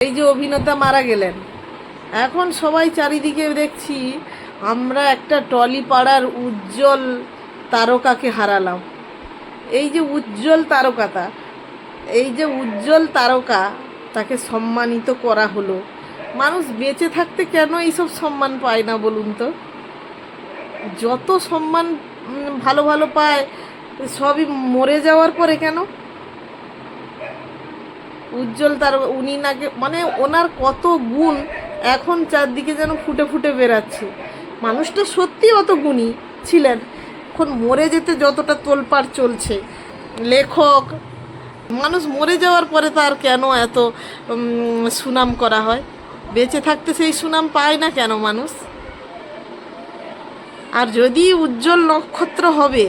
এই যে অভিনেতা মারা গেলেন, এখন সবাই চারিদিকে দেখছি আমরা একটা টলিপাড়ার উজ্জ্বল তারকাকে হারালাম। এই যে উজ্জ্বল তারকাটা, এই যে উজ্জ্বল তারকা, তাকে সম্মানিত করা হলো। মানুষ বেঁচে থাকতে কেন এইসব সম্মান পায় না বলুন তো? যত সম্মান ভালো ভালো পায় সবই মরে যাওয়ার পরে কেন? উজ্জ্বল তারকা, উনি নাকি মানে ওনার কত গুণ এখন চারদিকে যেন ফুটে ফুটে বেরাচ্ছে। মানুষটা সত্যি অত গুণী ছিলেন, এখন মরে যেতে যতটা তোলপাড় চলছে। লেখক মানুষ মরে যাওয়ার পরে তার কেন এত সুনাম করা হয়? বেঁচে থাকতে সেই সুনাম পায় না কেন মানুষ? আর যদি উজ্জ্বল নক্ষত্র হবে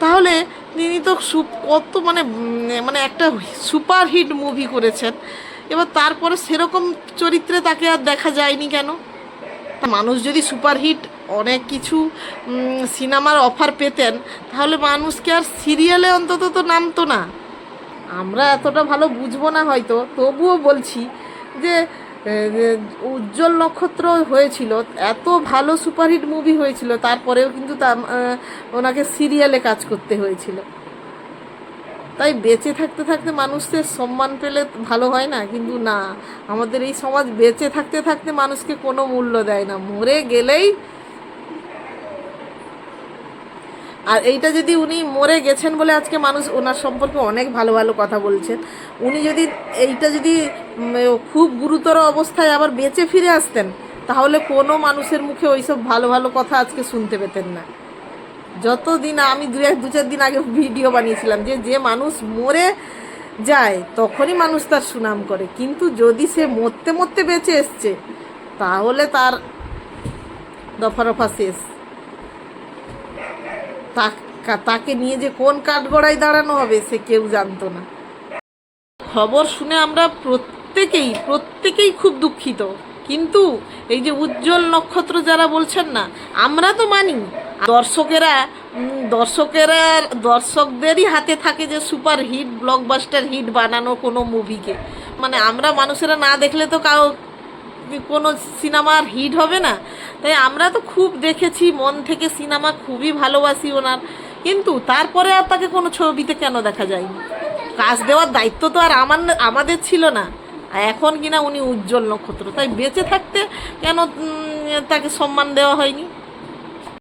তাহলে তিনি তো কত মানে মানে একটা সুপারহিট মুভি করেছেন, এবার তারপরে সেরকম চরিত্রে তাকে আর দেখা যায়নি কেন? মানুষ যদি সুপারহিট অনেক কিছু সিনেমার অফার পেতেন তাহলে মানুষকে আর সিরিয়ালে অন্তত তো নামতো না। আমরা এতটা ভালো বুঝবো না হয়তো, তবুও বলছি যে উজ্জ্বল নক্ষত্র হয়েছিল, এত ভালো সুপারহিট মুভি হয়েছিল, তারপরেও কিন্তু ওনাকে সিরিয়ালে কাজ করতে হয়েছিল। তাই বেঁচে থাকতে থাকতে মানুষের সম্মান পেলে ভালো হয় না? কিন্তু না, আমাদের এই সমাজ বেঁচে থাকতে থাকতে মানুষকে কোনো মূল্য দেয় না, মরে গেলেই। আর এইটা যদি উনি মরে গেছেন বলে আজকে মানুষ ওনার সম্পর্কে অনেক ভালো ভালো কথা বলছেন, উনি যদি এইটা যদি খুব গুরুতর অবস্থায় আবার বেঁচে ফিরে আসতেন তাহলে কোনো মানুষের মুখে ওইসব ভালো ভালো কথা আজকে শুনতে পেতেন না। যতদিন আমি দু চার দিন আগে ভিডিও বানিয়েছিলাম যে যে মানুষ মরে যায় তখনই মানুষ তার সুনাম করে, কিন্তু যদি সে মরতে মরতে বেঁচে এসছে তাহলে তার দফা রফা শেষ। তাকে নিয়ে যে কোন কাঠগড়ায় দাঁড়ানো হবে সে কেউ জানতো না। খবর শুনে আমরা প্রত্যেকেই খুব দুঃখিত, কিন্তু এই যে উজ্জ্বল নক্ষত্র যারা বলছেন না, আমরা তো মানি। দর্শকদেরই হাতে থাকে যে সুপার হিট ব্লকবাস্টার হিট বানানো কোনো মুভিকে। মানে আমরা মানুষেরা না দেখলে তো কোনো সিনেমার হিট হবে না। তাই আমরা তো খুব দেখেছি, মন থেকে সিনেমা খুবই ভালোবাসি ওনার, কিন্তু তারপরে আর তাকে কোনো ছবিতে কেন দেখা যায়নি? কাজ দেওয়ার দায়িত্ব তো আর আমাদের ছিল না। এখন কিনা উনি উজ্জ্বল নক্ষত্র, তাই বেঁচে থাকতে কেন তাকে সম্মান দেওয়া হয়নি?